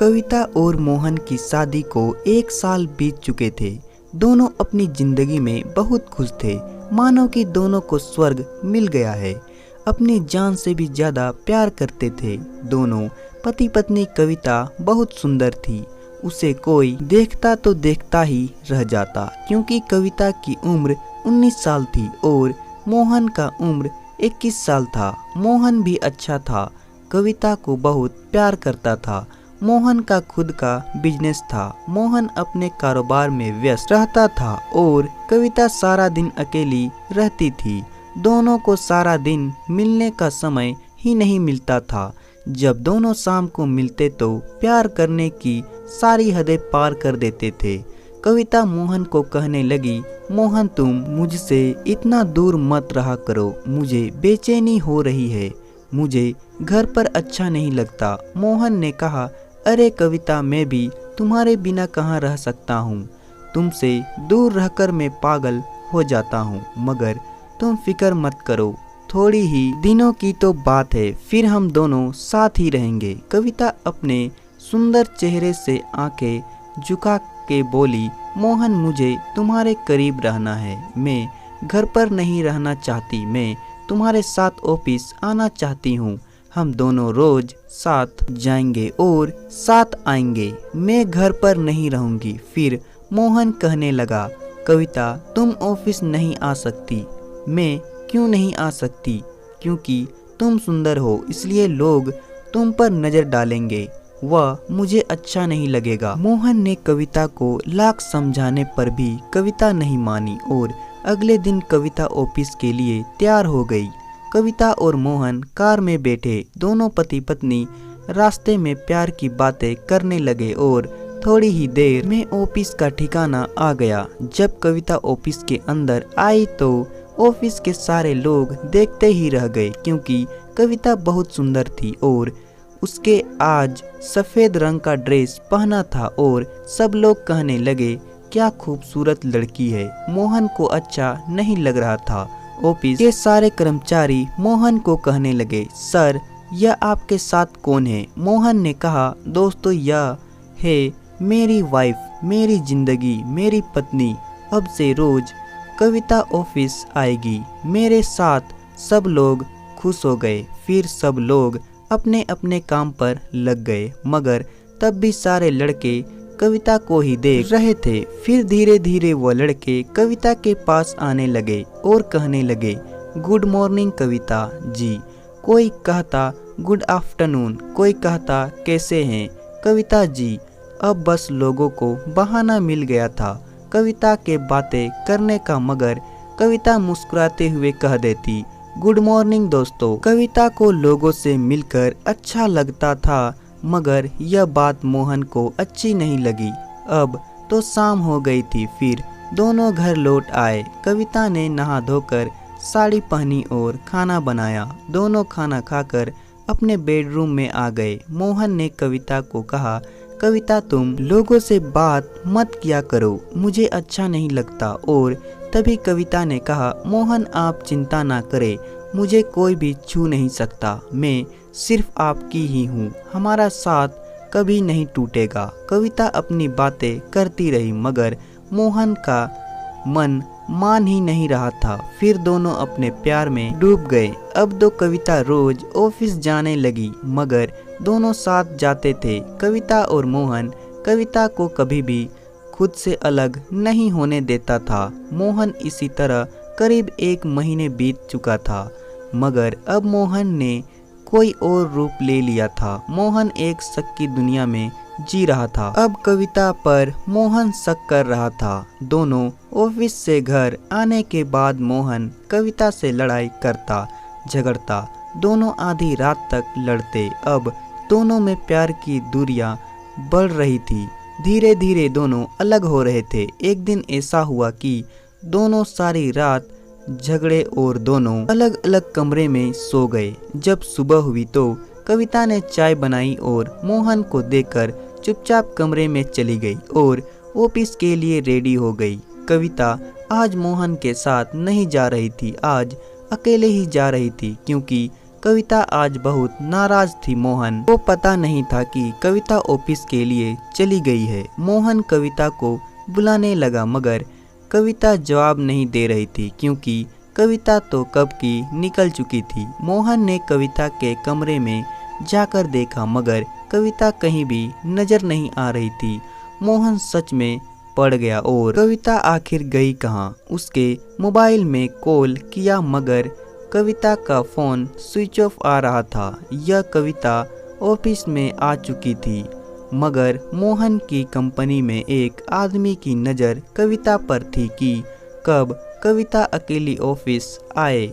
कविता और मोहन की शादी को 1 साल बीत चुके थे। दोनों अपनी जिंदगी में बहुत खुश थे, मानो कि दोनों को स्वर्ग मिल गया है। अपनी जान से भी ज्यादा प्यार करते थे दोनों पति पत्नी। कविता बहुत सुंदर थी, उसे कोई देखता तो देखता ही रह जाता, क्योंकि कविता की उम्र 19 साल थी और मोहन का उम्र 21 साल था। मोहन भी अच्छा था, कविता को बहुत प्यार करता था। मोहन का खुद का बिजनेस था। मोहन अपने कारोबार में व्यस्त रहता था और कविता सारा दिन अकेली रहती थी। दोनों को सारा दिन मिलने का समय ही नहीं मिलता था। जब दोनों शाम को मिलते तो प्यार करने की सारी हदें पार कर देते थे। कविता मोहन को कहने लगी, मोहन तुम मुझसे इतना दूर मत रहा करो, मुझे बेचैनी हो रही है, मुझे घर पर अच्छा नहीं लगता। मोहन ने कहा, अरे कविता, मैं भी तुम्हारे बिना कहाँ रह सकता हूँ। तुमसे दूर रहकर मैं पागल हो जाता हूँ, मगर तुम फिक्र मत करो, थोड़ी ही दिनों की तो बात है, फिर हम दोनों साथ ही रहेंगे। कविता अपने सुंदर चेहरे से आंखें झुका के बोली, मोहन मुझे तुम्हारे करीब रहना है, मैं घर पर नहीं रहना चाहती, मैं तुम्हारे साथ ऑफिस आना चाहती हूँ। हम दोनों रोज साथ जाएंगे और साथ आएंगे, मैं घर पर नहीं रहूंगी। फिर मोहन कहने लगा, कविता तुम ऑफिस नहीं आ सकती। मैं क्यों नहीं आ सकती? क्योंकि तुम सुंदर हो, इसलिए लोग तुम पर नजर डालेंगे, वह मुझे अच्छा नहीं लगेगा। मोहन ने कविता को लाख समझाने पर भी कविता नहीं मानी और अगले दिन कविता ऑफिस के लिए तैयार हो गई। कविता और मोहन कार में बैठे, दोनों पति पत्नी रास्ते में प्यार की बातें करने लगे और थोड़ी ही देर में ऑफिस का ठिकाना आ गया। जब कविता ऑफिस के अंदर आई तो ऑफिस के सारे लोग देखते ही रह गए, क्योंकि कविता बहुत सुंदर थी और उसके आज सफेद रंग का ड्रेस पहना था और सब लोग कहने लगे, क्या खूबसूरत लड़की है। मोहन को अच्छा नहीं लग रहा था। ऑफिस के सारे कर्मचारी मोहन को कहने लगे, सर यह आपके साथ कौन है? मोहन ने कहा, दोस्तों यह है मेरी वाइफ, मेरी जिंदगी, मेरी पत्नी। अब से रोज कविता ऑफिस आएगी मेरे साथ। सब लोग खुश हो गए। फिर सब लोग अपने अपने काम पर लग गए, मगर तब भी सारे लड़के कविता को ही देख रहे थे। फिर धीरे धीरे वो लड़के कविता के पास आने लगे और कहने लगे, गुड मॉर्निंग कविता जी। कोई कहता गुड आफ्टरनून, कोई कहता कैसे हैं कविता जी। अब बस लोगों को बहाना मिल गया था कविता के बातें करने का, मगर कविता मुस्कुराते हुए कह देती, गुड मॉर्निंग दोस्तों। कविता को लोगों से मिलकर अच्छा लगता था, मगर यह बात मोहन को अच्छी नहीं लगी। अब तो शाम हो गई थी। फिर दोनों घर लौट आए। कविता ने नहा धोकर साड़ी पहनी और खाना बनाया। दोनों खाना खाकर अपने बेडरूम में आ गए। मोहन ने कविता को कहा, कविता तुम लोगों से बात मत किया करो, मुझे अच्छा नहीं लगता। और तभी कविता ने कहा, मोहन आप चिंता ना करें, मुझे कोई भी छू नहीं सकता, मैं सिर्फ आपकी ही हूँ, हमारा साथ कभी नहीं टूटेगा। कविता अपनी बातें करती रही, मगर मोहन का मन मान ही नहीं रहा था। फिर दोनों अपने प्यार में डूब गए। अब तो कविता रोज ऑफिस जाने लगी, मगर दोनों साथ जाते थे। कविता और मोहन कविता को कभी भी खुद से अलग नहीं होने देता था। मोहन इसी तरह करीब 1 महीने बीत चुका था, मगर अब मोहन ने कोई और रूप ले लिया था। मोहन एक शक की दुनिया में जी रहा था। अब कविता पर मोहन शक कर रहा था। दोनों ऑफिस से घर आने के बाद मोहन कविता से लड़ाई करता, झगड़ता, दोनों आधी रात तक लड़ते। अब दोनों में प्यार की दूरियां बढ़ रही थी। धीरे धीरे दोनों अलग हो रहे थे। एक दिन ऐसा हुआ कि दोनों सारी रात झगड़े और दोनों अलग अलग कमरे में सो गए। जब सुबह हुई तो कविता ने चाय बनाई और मोहन को देकर चुपचाप कमरे में चली गई और ऑफिस के लिए रेडी हो गई। कविता आज मोहन के साथ नहीं जा रही थी, आज अकेले ही जा रही थी, क्योंकि कविता आज बहुत नाराज थी। मोहन को पता नहीं था कि कविता ऑफिस के लिए चली गई है। मोहन कविता को बुलाने लगा मगर कविता जवाब नहीं दे रही थी क्योंकि कविता तो कब की निकल चुकी थी। मोहन ने कविता के कमरे में जाकर देखा मगर कविता कहीं भी नजर नहीं आ रही थी। मोहन सच में पड़ गया और कविता आखिर गई कहाँ। उसके मोबाइल में कॉल किया मगर कविता का फोन स्विच ऑफ आ रहा था। यह कविता ऑफिस में आ चुकी थी मगर मोहन की कंपनी में एक आदमी की नज़र कविता पर थी कि कब कविता अकेली ऑफिस आए।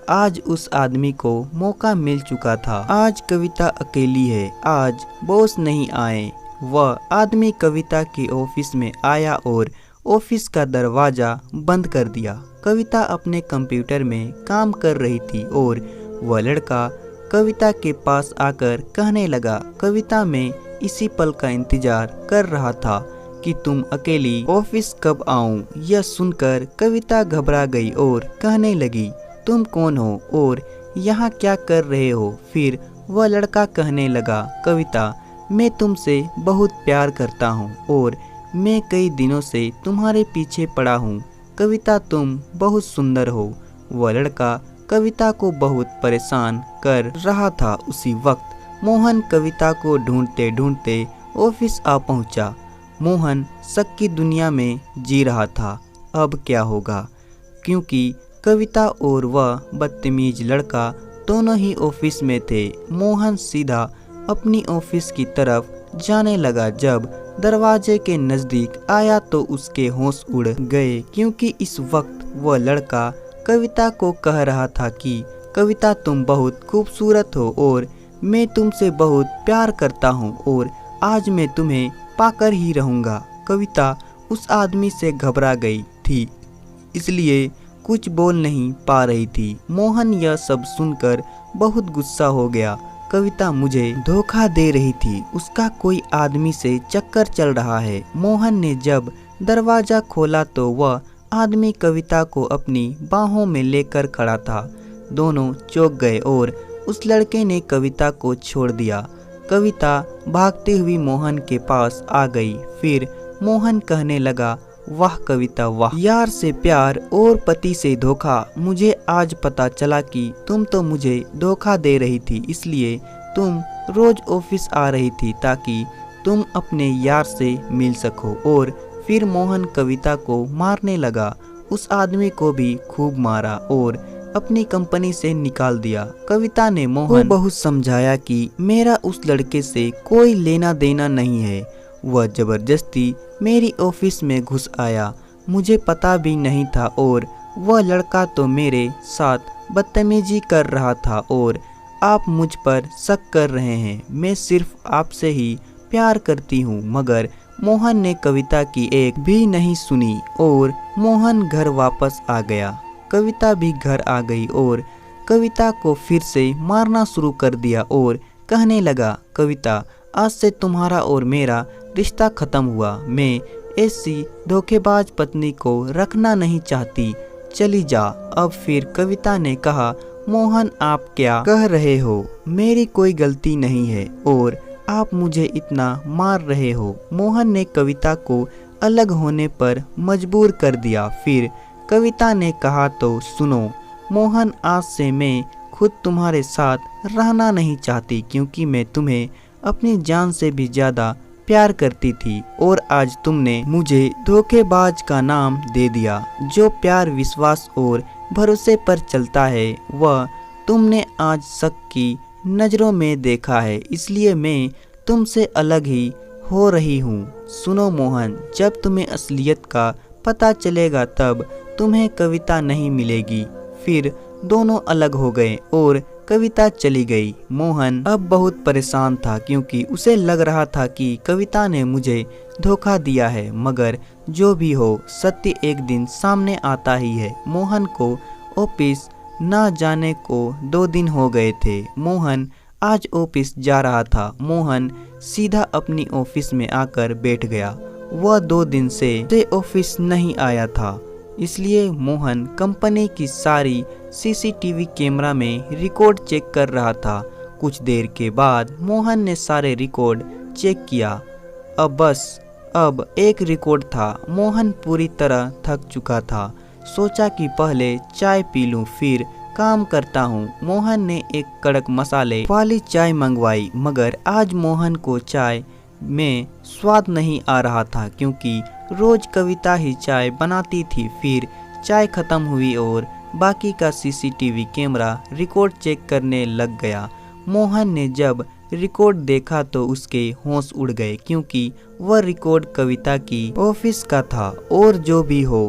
आज उस आदमी को मौका मिल चुका था। आज कविता अकेली है, आज बॉस नहीं आए। वह आदमी कविता के ऑफिस में आया और ऑफिस का दरवाज़ा बंद कर दिया। कविता अपने कंप्यूटर में काम कर रही थी और वह लड़का कविता के पास आकर कहने लगा, कविता मैं इसी पल का इंतजार कर रहा था कि तुम अकेली ऑफिस कब आऊं। यह सुनकर कविता घबरा गई और कहने लगी, तुम कौन हो और यहाँ क्या कर रहे हो। फिर वह लड़का कहने लगा, कविता मैं तुमसे बहुत प्यार करता हूँ और मैं कई दिनों से तुम्हारे पीछे पड़ा हूँ। कविता तुम बहुत सुंदर हो। वह लड़का कविता को बहुत परेशान कर रहा था। उसी वक्त मोहन कविता को ढूंढते ढूंढते ऑफिस आ पहुंचा। मोहन शक की दुनिया में जी रहा था, अब क्या होगा, क्योंकि कविता और वह बदतमीज लड़का दोनों ही ऑफिस में थे। मोहन सीधा अपनी ऑफिस की तरफ जाने लगा। जब दरवाजे के नज़दीक आया तो उसके होश उड़ गए क्योंकि इस वक्त वह लड़का कविता को कह रहा था कि कविता तुम बहुत खूबसूरत हो और मैं तुमसे बहुत प्यार करता हूँ और आज मैं तुम्हें पाकर ही रहूँगा। कविता उस आदमी से घबरा गई थी इसलिए कुछ बोल नहीं पा रही थी। मोहन यह सब सुनकर बहुत गुस्सा हो गया। कविता मुझे धोखा दे रही थी, उसका कोई आदमी से चक्कर चल रहा है। मोहन ने जब दरवाज़ा खोला तो वह आदमी कविता को अपनी बाहों में लेकर खड़ा था। दोनों चौंक गए और उस लड़के ने कविता को छोड़ दिया। कविता भागती हुई मोहन के पास आ गई। फिर मोहन कहने लगा, वाह कविता वाह, यार से प्यार और पति से धोखा। मुझे आज पता चला कि तुम तो मुझे धोखा दे रही थी, इसलिए तुम रोज ऑफिस आ रही थी ताकि तुम अपने यार से मिल सको। और फिर मोहन कविता को मारने लगा। उस आदमी को भी खूब मारा और अपनी कंपनी से निकाल दिया। कविता ने मोहन को बहुत समझाया कि मेरा उस लड़के से कोई लेना देना नहीं है। वह जबरदस्ती मेरी ऑफिस में घुस आया, मुझे पता भी नहीं था और वह लड़का तो मेरे साथ बदतमीजी कर रहा था और आप मुझ पर शक कर रहे हैं। मैं सिर्फ आपसे ही प्यार करती हूँ। मगर मोहन ने कविता की एक भी नहीं सुनी और मोहन घर वापस आ गया। कविता भी घर आ गई और कविता को फिर से मारना शुरू कर दिया और कहने लगा, कविता आज से तुम्हारा और मेरा रिश्ता खत्म हुआ। मैं ऐसी धोखेबाज पत्नी को रखना नहीं चाहती, चली जा। अब फिर कविता ने कहा, मोहन आप क्या कह रहे हो, मेरी कोई गलती नहीं है और आप मुझे इतना मार रहे हो। मोहन ने कविता को अलग होने पर मजबूर कर दिया। फिर कविता ने कहा, तो सुनो मोहन, आज से मैं खुद तुम्हारे साथ रहना नहीं चाहती क्योंकि मैं तुम्हें अपनी जान से भी ज़्यादा प्यार करती थी और आज तुमने मुझे धोखेबाज का नाम दे दिया। जो प्यार विश्वास और भरोसे पर चलता है वह तुमने आज शक की नज़रों में देखा है, इसलिए मैं तुमसे अलग ही हो रही हूँ। सुनो मोहन, जब तुम्हें असलियत का पता चलेगा तब तुम्हें कविता नहीं मिलेगी। फिर दोनों अलग हो गए और कविता चली गई। मोहन अब बहुत परेशान था क्योंकि उसे लग रहा था कि कविता ने मुझे धोखा दिया है, मगर जो भी हो सत्य एक दिन सामने आता ही है। मोहन को ऑफिस न जाने को 2 दिन हो गए थे। मोहन आज ऑफिस जा रहा था। मोहन सीधा अपनी ऑफिस में आकर बैठ गया। वह 2 दिन से ऑफिस नहीं आया था। इसलिए मोहन कंपनी की सारी सीसीटीवी कैमरा में रिकॉर्ड चेक कर रहा था। कुछ देर के बाद मोहन ने सारे रिकॉर्ड चेक किया। अब एक रिकॉर्ड था। मोहन पूरी तरह थक चुका था। सोचा कि पहले चाय पी लूं, फिर काम करता हूँ। मोहन ने एक कड़क मसाले वाली चाय मंगवाई, मगर आज मोहन को चाय में स्वाद नहीं आ रहा था, क्योंकि रोज कविता ही चाय बनाती थी। फिर चाय खत्म हुई और बाकी का सीसीटीवी कैमरा रिकॉर्ड चेक करने लग गया। मोहन ने जब रिकॉर्ड देखा तो उसके होश उड़ गए, क्योंकि वह रिकॉर्ड कविता की ऑफिस का था। और जो भी हो,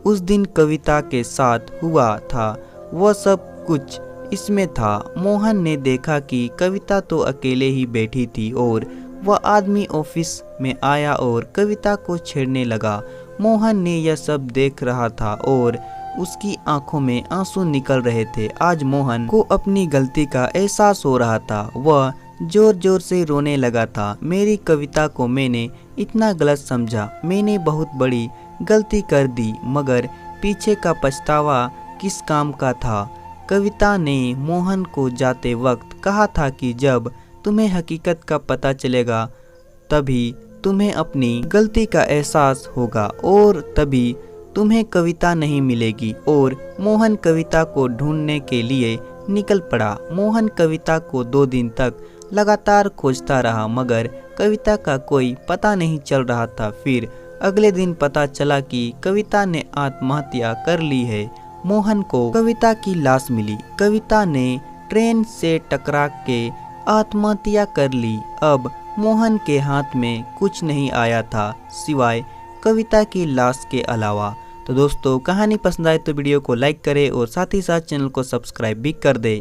उस दिन कविता के साथ हुआ था वह सब कुछ इसमें था। मोहन ने देखा कि कविता तो अकेले ही बैठी थी और वह आदमी ऑफिस में आया और कविता को छेड़ने लगा। मोहन ने यह सब देख रहा था और उसकी आंखों में आंसू निकल रहे थे। आज मोहन को अपनी गलती का एहसास हो रहा था। वह जोर जोर से रोने लगा था। मेरी कविता को मैंने इतना गलत समझा, मैंने बहुत बड़ी गलती कर दी, मगर पीछे का पछतावा किस काम का था। कविता ने मोहन को जाते वक्त कहा था कि जब तुम्हें हकीकत का पता चलेगा तभी तुम्हें अपनी गलती का एहसास होगा और तभी तुम्हें कविता नहीं मिलेगी। और मोहन कविता को ढूंढने के लिए निकल पड़ा। मोहन कविता को 2 दिन तक लगातार खोजता रहा, मगर कविता का कोई पता नहीं चल रहा था। फिर अगले दिन पता चला कि कविता ने आत्महत्या कर ली है। मोहन को कविता की लाश मिली। कविता ने ट्रेन से टकरा के आत्महत्या कर ली। अब मोहन के हाथ में कुछ नहीं आया था सिवाय कविता की लाश के अलावा। तो दोस्तों, कहानी पसंद आए तो वीडियो को लाइक करें और साथ ही साथ चैनल को सब्सक्राइब भी कर दें।